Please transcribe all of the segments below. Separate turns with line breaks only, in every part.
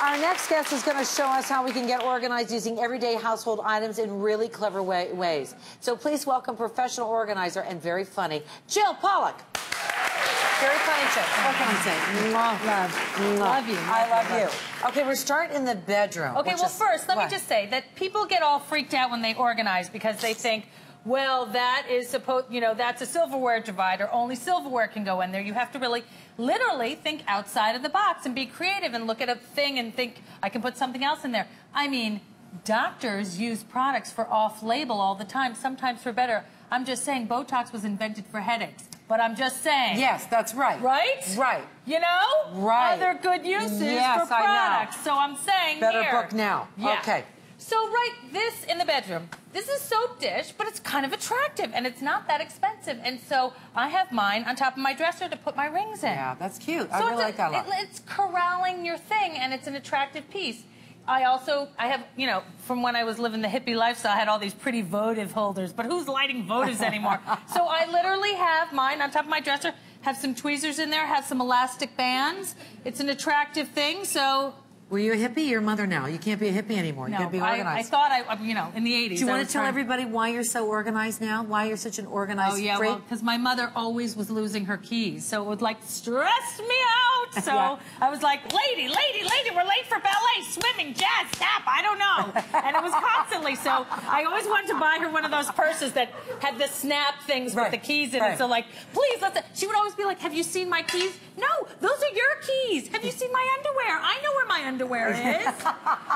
Our next guest is going to show us how we can get organized using everyday household items in really clever ways. So please welcome professional organizer and very funny, Jill Pollack. Very funny, Jill. What can I say?
Love you.
I love you. Okay, we're starting in the bedroom.
Okay, well, first, let me just say that people get all freaked out when they organize because they think, well, that is supposed, you know, that's a silverware divider. Only silverware can go in there. You have to really, literally think outside of the box and be creative and look at a thing and think, I can put something else in there. I mean, doctors use products for off-label all the time, sometimes for better. I'm just saying Botox was invented for headaches. But I'm just saying.
Yes, that's right.
Right?
Right.
You know?
Right.
Other good uses for products.
I know.
So I'm saying
Better
here.
book now.
Yeah.
Okay.
So this in the bedroom. This is soap dish, but it's kind of attractive, and it's not that expensive. And so I have mine on top of my dresser to put my rings in.
Yeah, that's cute.
So
I really like that a lot.
It's corralling your thing, and it's an attractive piece. I have, you know, from when I was living the hippie lifestyle, I had all these pretty votive holders, but who's lighting votives anymore? So I literally have mine on top of my dresser, have some tweezers in there, have some elastic bands. It's an attractive thing, so...
Were you a hippie? You're a mother now. You can't be a hippie anymore.
No,
you got to be organized.
I thought you know, in the 80s.
Do you want to tell everybody why you're so organized now? Why you're such an organized freak?
Oh, yeah, well, because my mother always was losing her keys, so it would, like, stress me out. So
yeah.
I was like, lady, we're late for ballet, swimming, jazz, tap, I don't know. And it was constantly, so I always wanted to buy her one of those purses that had the snap things with the keys in it. So, like, please, she would always be like, have you seen my keys? No, those are your keys. Have you seen my underwear? I know where my underwear is.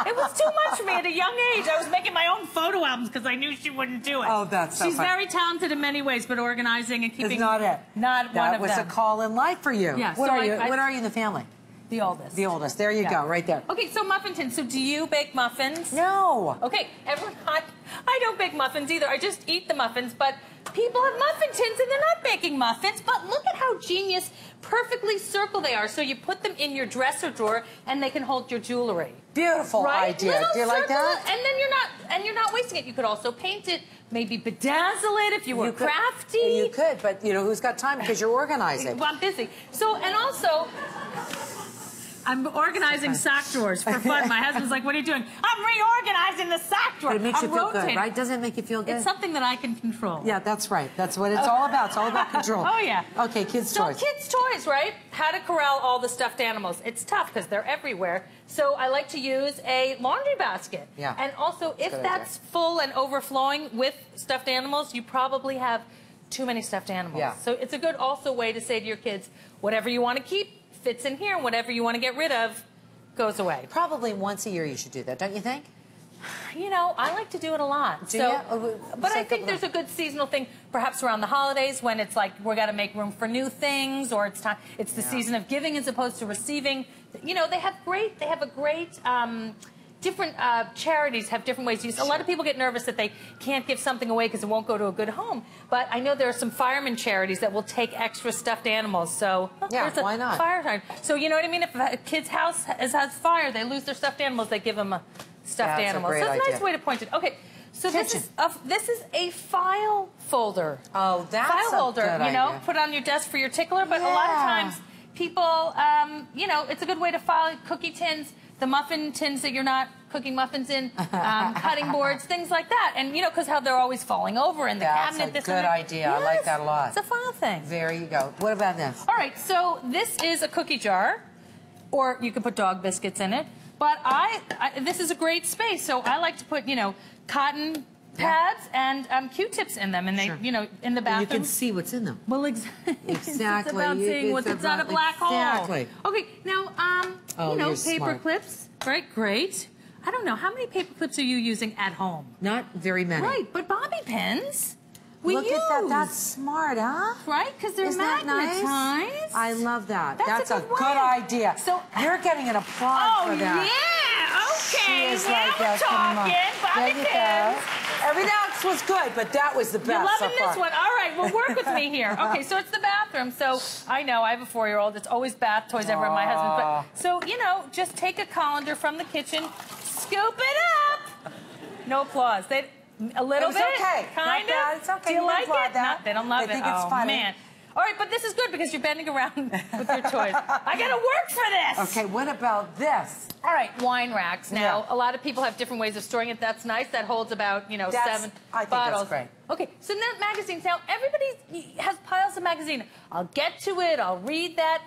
It was too much for me at a young age. I was making my own photo albums because I knew she wouldn't do it.
Oh, that's so
She's
fun.
very talented in many ways, but organizing and keeping...
It's not it.
Not one of them.
That was a call in life for you.
Yeah,
What
so
are you? What are you in the family?
The oldest.
The oldest. There you go, right there.
Okay, so muffin tins. So do you bake muffins?
No.
Okay, I don't bake muffins either. I just eat the muffins, but people have muffin tins and they're not baking muffins. But look at how genius, perfectly circle they are. So you put them in your dresser drawer and they can hold your jewelry.
Beautiful idea.
Little
Do you like that?
And then you're not wasting it. You could also paint it, maybe bedazzle it if you were crafty.
You could, but you know who's got time because you're organizing.
Well, I'm busy. So, and also, I'm organizing sock drawers for fun. My husband's like, what are you doing? I'm reorganizing the sock drawer.
But it makes you feel good, right? Doesn't it make you feel good?
It's something that I can control.
Yeah, that's right. That's what it's all about. It's all about control.
Oh, yeah.
Okay, kids' toys.
So kids' toys, right? How to corral all the stuffed animals. It's tough because they're everywhere. So I like to use a laundry basket.
Yeah.
And also, if that's full and overflowing with stuffed animals, you probably have too many stuffed animals.
Yeah.
So it's a good also way to say to your kids, whatever you want to keep fits in here, and whatever you want to get rid of goes away.
Probably once a year you should do that, don't you think?
You know, I like to do it a lot.
Do you?
But I think there's a good seasonal thing, perhaps around the holidays when it's like we're got to make room for new things, or it's time. It's the season of giving as opposed to receiving. You know, they have a great. Different charities have different ways to use. A lot of people get nervous that they can't give something away because it won't go to a good home. But I know there are some fireman charities that will take extra stuffed animals. So
yeah, why not?
Fire. So you know what I mean? If a kid's house has fire, they lose their stuffed animals. They give them a stuffed animal. So it's a nice way to point it. Okay. So this is a file folder.
Oh, that's
file holder.
Good
you know,
idea.
put it on your desk for your tickler. But a lot of times, people, you know, it's a good way to file cookie tins. The muffin tins that you're not cooking muffins in, cutting boards, things like that. And, you know, because how they're always falling over in the cabinet.
That's a good idea.
Yes,
I like that a lot.
It's a file thing.
There you go. What about this?
All right, so this is a cookie jar, or you could put dog biscuits in it. But this is a great space, so I like to put, you know, cotton pads and Q-tips in them, and they, you know, in the bathroom.
You can see what's in them.
Well, exactly.
Exactly.
It's about seeing what's inside a black hole.
Exactly.
Okay, now, you know, paper clips, right? Great. I don't know, how many paper clips are you using at home?
Not very many.
Right, but bobby pins. Look
at that. That's smart, huh?
Right? Because they're magnetized.
Nice? I love that. That's a good idea.
So
you're getting an applause for that.
Oh, yeah. Okay.
She is
Now we're talking. Bobby pins.
Everything else was good, but that was the best.
You're loving this one. All right, well, work with me here. Okay, so it's the bathroom. So I know I have a 4-year-old. It's always bath toys everywhere. My husband. But, so, you know, just take a colander from the kitchen, scoop it up. No applause. A little bit.
Okay.
Kind of.
It's okay.
Do you like it?
That.
No, they don't love it.
They think it's funny.
Man. All right, but this is good because you're bending around with your toys. I got to work for this.
Okay, what about this?
All right, wine racks. Now, a lot of people have different ways of storing it. That's nice. That holds about, 7
I think
bottles.
that's great.
Okay, so now magazines. Now, everybody has piles of magazines. I'll get to it. I'll read that.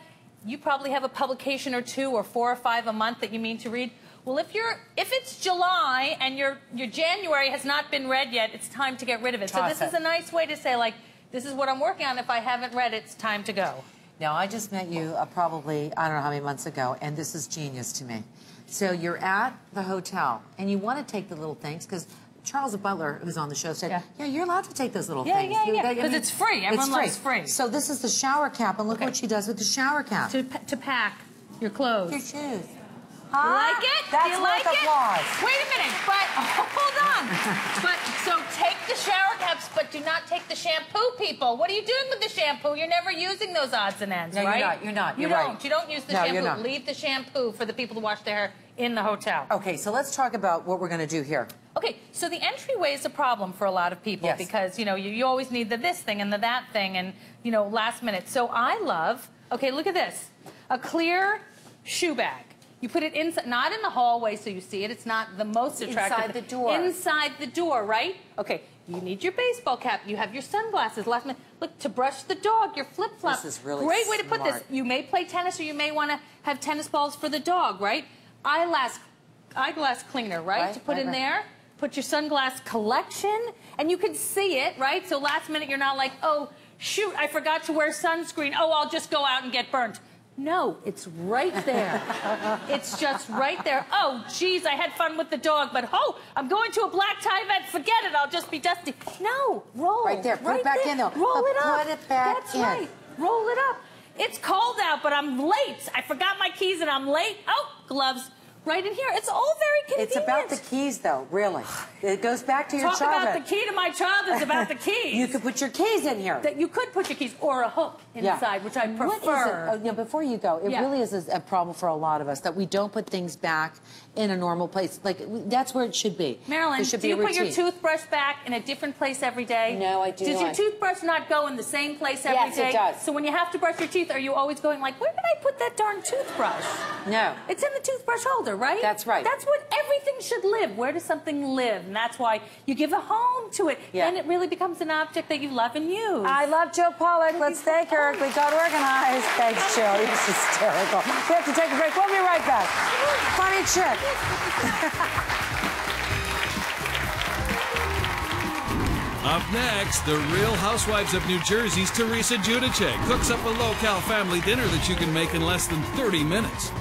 You probably have a publication or 2 or 4 or 5 a month that you mean to read. Well, if it's July and your January has not been read yet, it's time to get rid of it. So this is a nice way to say, like, this is what I'm working on. If I haven't read it, it's time to go.
Now, I just met you probably, I don't know how many months ago, and this is genius to me. So you're at the hotel, and you want to take the little things, because Charles Butler, who's on the show, said, yeah, you're allowed to take those little things.
Yeah, because it's free. Everyone loves free.
So this is the shower cap, and look what she does with the shower cap.
To pack your clothes.
Your shoes.
You like it?
That's
Do you like
worth applause.
Wait a minute, but hold on. So take the shower caps, but do not take the shampoo, people. What are you doing with the shampoo? You're never using those odds and ends, right?
You're not.
You don't use the shampoo.
You're not.
Leave the shampoo for the people to wash their hair in the hotel.
Okay, so let's talk about what we're going to do here.
Okay, so the entryway is a problem for a lot of people because, you always need the this thing and the that thing and, last minute. So I love, okay, look at this, a clear shoe bag. You put it inside, not in the hallway so you see it. It's not the most attractive.
Inside the door.
Inside the door, right? Okay, you need your baseball cap. You have your sunglasses. Last minute, look, to brush the dog, your flip-flop.
This is really
great way to put
smart.
this. You may play tennis or you may want to have tennis balls for the dog, right? Eyeglass cleaner, right? To put in there. Put your sunglass collection, and you can see it, right? So last minute, you're not like, oh, shoot, I forgot to wear sunscreen. Oh, I'll just go out and get burnt. No, it's right there. It's just right there. Oh, geez, I had fun with the dog, but I'm going to a black tie event. Forget it. I'll just be dusty. No, roll.
Right there. Put it back in, though.
Roll it up.
Put it back in.
That's right. Roll it up. It's cold out, but I'm late. I forgot my keys and I'm late. Oh, gloves. Right in here. It's all very convenient.
It's about the keys, though, really. It goes back to your childhood.
Talk about the key to my childhood is about the keys.
You could put your keys in here.
You could put your keys or a hook inside, which I prefer.
What is it? Before you go, it really is a problem for a lot of us that we don't put things back in a normal place. Like, that's where it should be.
Marilyn, do you put your toothbrush back in a different place every day?
No, I do not.
Does your toothbrush not go in the same place every day?
Yes, it does.
So when you have to brush your teeth, are you always going like, where did I put that darn toothbrush?
No.
It's in the toothbrush holder, right?
That's right.
That's what everything should live. Where does something live? And that's why you give a home to it.
Yeah.
Then it really becomes an object that you love and use.
I love Jill Pollack. Let's thank her. We got organized. Thanks, Jill. You're hysterical. We have to take a break. We'll be right back. Funny chick.
Up next, the Real Housewives of New Jersey's Teresa Giudice cooks up a low-cal family dinner that you can make in less than 30 minutes.